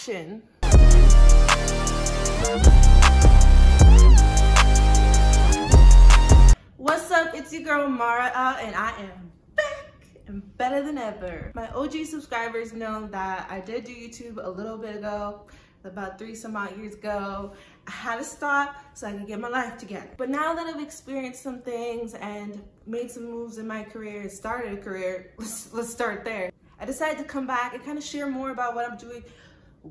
action. What's up? It's your girl Mara, and I am back and better than ever. My OG subscribers know that I did do YouTube a little bit ago, about 3 some odd years ago. I had to stop so I could get my life together. But now that I've experienced some things and made some moves in my career and started a career, let's start there. I decided to come back and kind of share more about what I'm doing,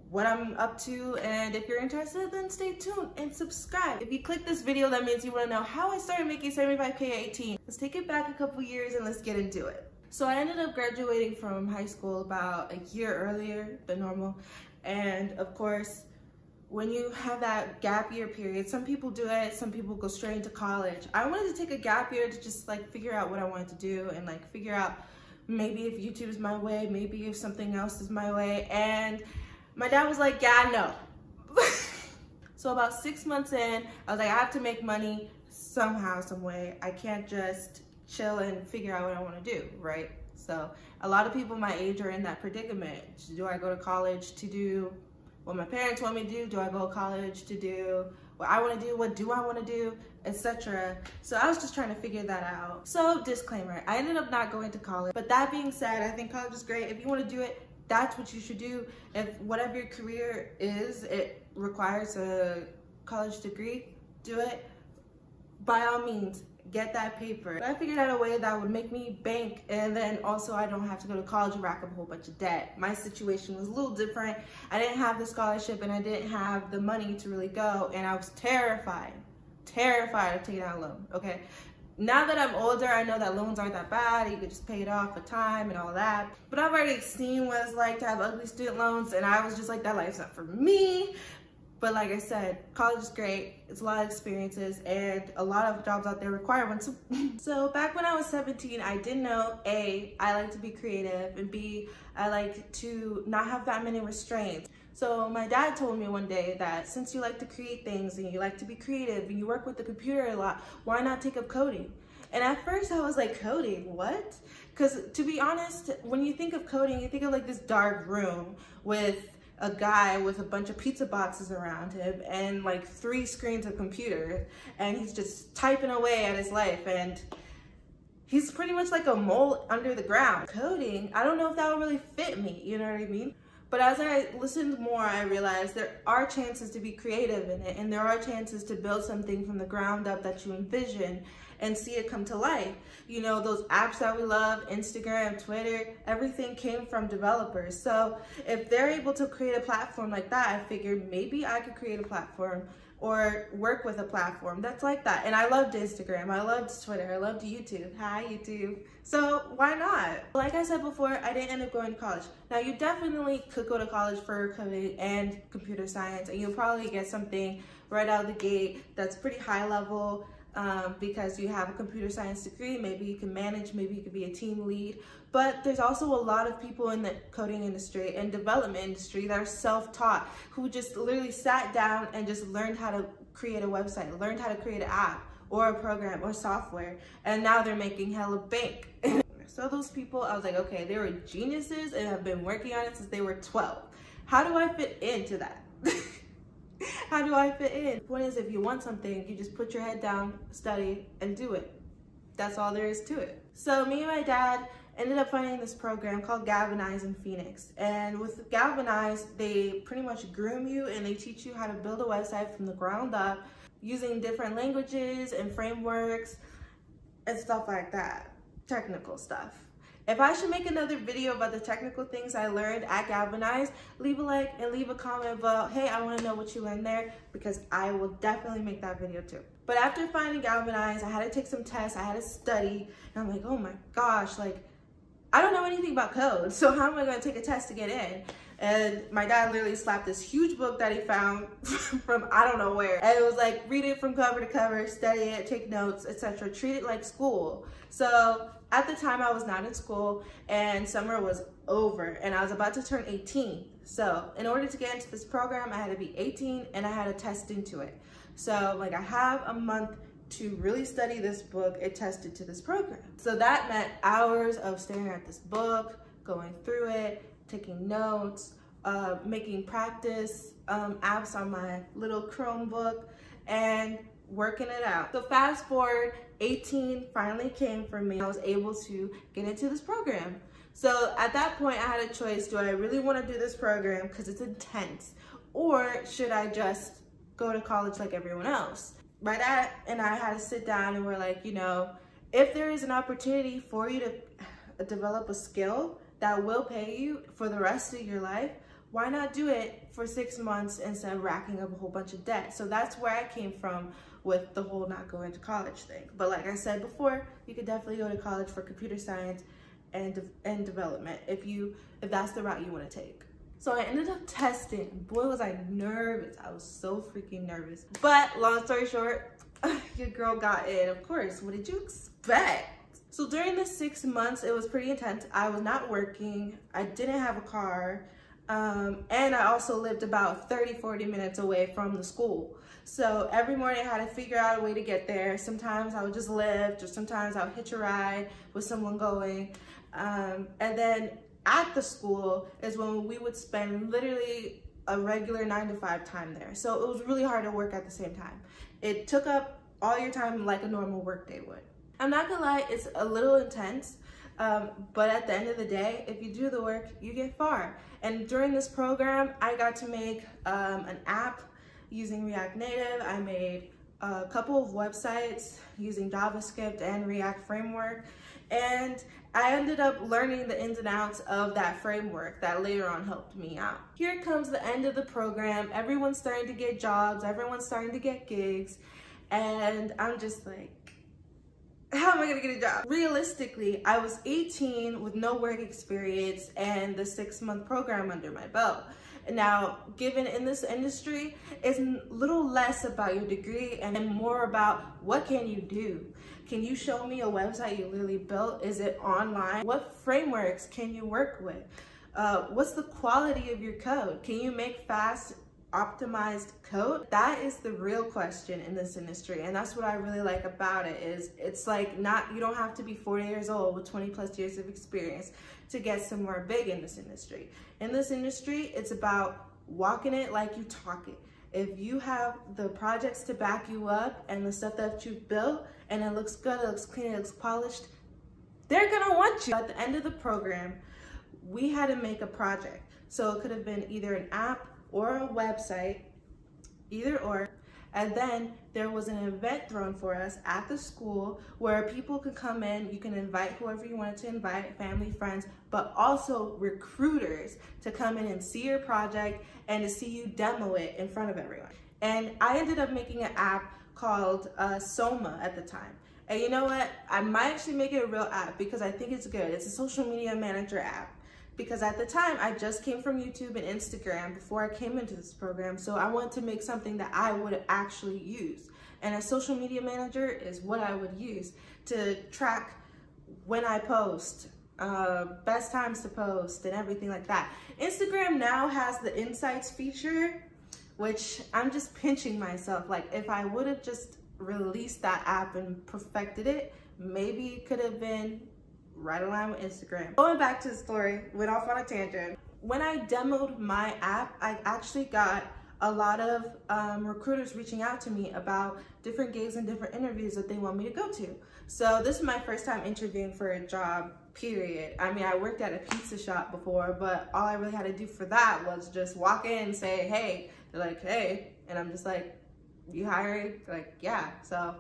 what I'm up to, and if you're interested, then stay tuned and subscribe. If you click this video, that means you want to know how I started making 75K at 18. Let's take it back a couple years and let's get into it. So I ended up graduating from high school about a year earlier than normal. And of course, when you have that gap year period, some people do it, some people go straight into college. I wanted to take a gap year to just like figure out what I wanted to do and like figure out maybe if YouTube is my way, maybe if something else is my way. And my dad was like, yeah, no. So about 6 months in, I was like, I have to make money somehow, some way. I can't just chill and figure out what I want to do, right? So a lot of people my age are in that predicament. Do I go to college to do what my parents want me to do? Do I go to college to do what I want to do? What do I want to do? Etc. So I was just trying to figure that out. So disclaimer, I ended up not going to college. But that being said, I think college is great. If you want to do it, that's what you should do. If whatever your career is, it requires a college degree, do it. By all means, get that paper. But I figured out a way that would make me bank, and then also I don't have to go to college and rack up a whole bunch of debt. My situation was a little different. I didn't have the scholarship and I didn't have the money to really go, and I was terrified of taking out a loan, okay? Now that I'm older, I know that loans aren't that bad. You could just pay it off with time and all that. But I've already seen what it's like to have ugly student loans, and I was just like, that life's not for me. But like I said, college is great. It's a lot of experiences, and a lot of jobs out there require one. So back when I was 17, I did know A, I like to be creative, and B, I like to not have that many restraints. So my dad told me one day that since you like to create things and you like to be creative and you work with the computer a lot, why not take up coding? And at first I was like, coding, what? Because to be honest, when you think of coding, you think of like this dark room with a guy with a bunch of pizza boxes around him and like 3 screens of computer, and he's just typing away at his life, and he's pretty much like a mole under the ground. Coding, I don't know if that would really fit me, you know what I mean? But as I listened more, I realized there are chances to be creative in it, and there are chances to build something from the ground up that you envision and see it come to life. You know, those apps that we love, Instagram, Twitter, everything came from developers. So if they're able to create a platform like that, I figured maybe I could create a platform or work with a platform that's like that. And I loved Instagram, I loved Twitter, I loved YouTube. Hi, YouTube. So why not? Like I said before, I didn't end up going to college. Now you definitely could go to college for coding and computer science, and you'll probably get something right out of the gate that's pretty high level, because you have a computer science degree. Maybe you can manage, maybe you could be a team lead. But there's also a lot of people in the coding industry and development industry that are self-taught, who just literally sat down and just learned how to create a website, learned how to create an app or a program or software, and now they're making hella bank. So those people, I was like, okay, they were geniuses and have been working on it since they were 12. How do I fit into that? How do I fit in? The point is, if you want something, you just put your head down, study, and do it. That's all there is to it. So me and my dad ended up finding this program called Galvanize in Phoenix. And with Galvanize, they pretty much groom you and they teach you how to build a website from the ground up using different languages and frameworks and stuff like that. Technical stuff. If I should make another video about the technical things I learned at Galvanize, leave a like and leave a comment about, hey, I want to know what you learned there, because I will definitely make that video too. But after finding Galvanize, I had to take some tests, I had to study, and I'm like, oh my gosh, like, I don't know anything about code, so how am I going to take a test to get in? And my dad literally slapped this huge book that he found from I don't know where. And it was like, read it from cover to cover, study it, take notes, etc. Treat it like school. So at the time I was not in school and summer was over and I was about to turn 18. So in order to get into this program, I had to be 18 and I had to test into it. So like I have a month to really study this book and test it to this program. So that meant hours of staring at this book, going through it, taking notes, making practice apps on my little Chromebook and working it out. So fast forward, 18 finally came for me. I was able to get into this program. So at that point I had a choice. Do I really want to do this program because it's intense, or should I just go to college like everyone else? And I had to sit down and we're like, you know, if there is an opportunity for you to develop a skill that will pay you for the rest of your life, why not do it for 6 months instead of racking up a whole bunch of debt? So that's where I came from with the whole not going to college thing. But like I said before, you could definitely go to college for computer science and development if that's the route you want to take. So I ended up testing. Boy, was I nervous. I was so freaking nervous. But long story short, your girl got in, of course. What did you expect? So during the 6 months, it was pretty intense. I was not working. I didn't have a car. And I also lived about 30-40 minutes away from the school. So every morning I had to figure out a way to get there. Sometimes I would just lift, or sometimes I would hitch a ride with someone going. And then at the school is when we would spend literally a regular 9-to-5 time there. So it was really hard to work at the same time. It took up all your time like a normal work day would. I'm not gonna lie, it's a little intense. But at the end of the day, if you do the work, you get far. And during this program, I got to make an app using React Native. I made a couple of websites using JavaScript and React framework. And I ended up learning the ins and outs of that framework that later on helped me out. Here comes the end of the program. Everyone's starting to get jobs. Everyone's starting to get gigs. And I'm just like, how am I gonna get a job? Realistically, I was 18 with no work experience and the 6-month program under my belt. Now, given in this industry, it's a little less about your degree and more about what can you do. Can you show me a website you literally built? Is it online? What frameworks can you work with? What's the quality of your code? Can you make fast, optimized code? That is the real question in this industry, and that's what I really like about it. Is it's like, you don't have to be 40 years old with 20+ years of experience to get somewhere big in this industry. In this industry, it's about walking it like you talk it. If you have the projects to back you up and the stuff that you've built and it looks good, it looks clean, it looks polished, they're gonna want you. At the end of the program, we had to make a project. So it could have been either an app or a website, either or. And then there was an event thrown for us at the school where people could come in. You can invite whoever you wanted to invite, family, friends, but also recruiters to come in and see your project and to see you demo it in front of everyone. And I ended up making an app called Soma at the time. And you know what? I might actually make it a real app because I think it's good. It's a social media manager app. Because at the time, I just came from YouTube and Instagram before I came into this program. So I wanted to make something that I would actually use. And a social media manager is what I would use to track when I post, best times to post and everything like that. Instagram now has the insights feature, which I'm just pinching myself. Like, if I would have just released that app and perfected it, maybe it could have been right along with Instagram. Going back to the story, went off on a tangent. When I demoed my app, I actually got a lot of recruiters reaching out to me about different gigs and different interviews that they want me to go to. So this is my first time interviewing for a job, period. I mean, I worked at a pizza shop before, but all I really had to do for that was just walk in and say, hey. They're like, hey. And I'm just like, you hired? They're like, yeah. So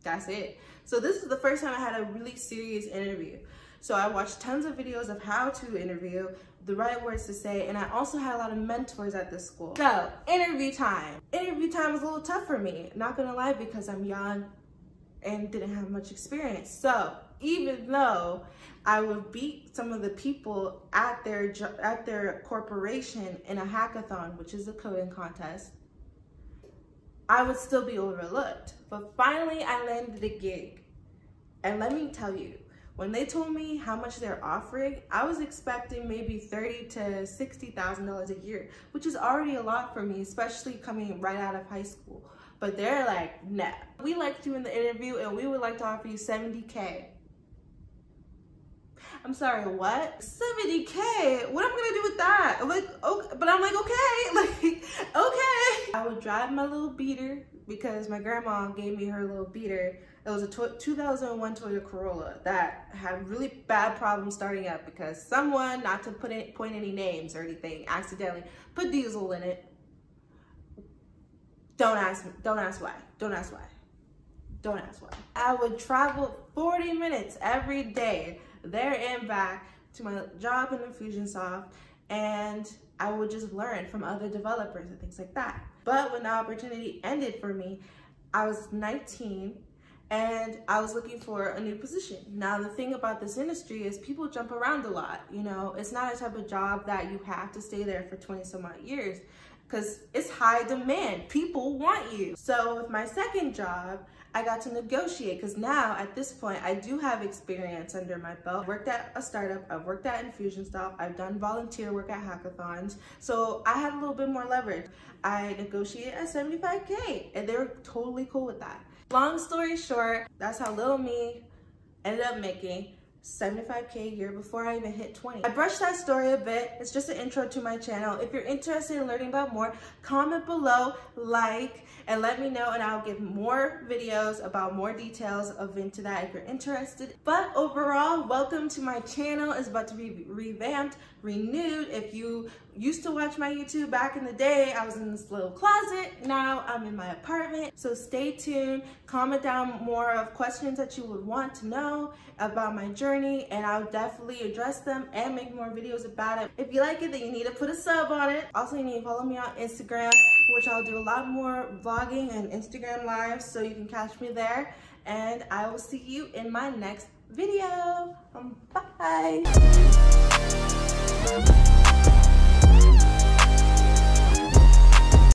that's it. So this is the first time I had a really serious interview. So I watched tons of videos of how to interview, the right words to say, and I also had a lot of mentors at this school. So interview time. Interview time was a little tough for me, not gonna lie, because I'm young and didn't have much experience. So even though I would beat some of the people at their corporation in a hackathon, which is a coding contest, I would still be overlooked. But finally, I landed a gig. And let me tell you, when they told me how much they're offering, I was expecting maybe $30,000 to $60,000 a year, which is already a lot for me, especially coming right out of high school. But they're like, nah, we liked you in the interview and we would like to offer you $70K. I'm sorry, what? 70K? What am I gonna do with that? I'm like, okay, but I'm like, okay, like, okay. I would drive my little beater because my grandma gave me her little beater. It was a 2001 Toyota Corolla that had really bad problems starting up because someone, not to point any names or anything, accidentally put diesel in it. Don't ask me, don't ask why, don't ask why. Don't ask why. I would travel 40 minutes every day, there and back, to my job in Infusionsoft, and I would just learn from other developers and things like that. But when the opportunity ended for me, I was 19 and I was looking for a new position. Now, the thing about this industry is people jump around a lot. You know, it's not a type of job that you have to stay there for 20 some odd years because it's high demand. People want you. So with my second job, I got to negotiate because now at this point, I do have experience under my belt. I worked at a startup, I've worked at Infusionsoft, I've done volunteer work at hackathons. So I had a little bit more leverage. I negotiated at 75K and they were totally cool with that. Long story short, that's how little me ended up making 75K a year before I even hit 20. I brushed that story a bit. It's just an intro to my channel. If you're interested in learning about more, comment below, like, and let me know, and I'll give more videos about more details into that if you're interested. But overall, welcome to my channel. It's about to be revamped, renewed. If you used to watch my YouTube back in the day, I was in this little closet. Now I'm in my apartment. So stay tuned. Comment down more of questions that you would want to know about my journey, and I'll definitely address them and make more videos about it. If you like it, then you need to put a sub on it. Also, you need to follow me on Instagram, which I'll do a lot more vlogging and Instagram lives, so you can catch me there. And I will see you in my next video. Bye.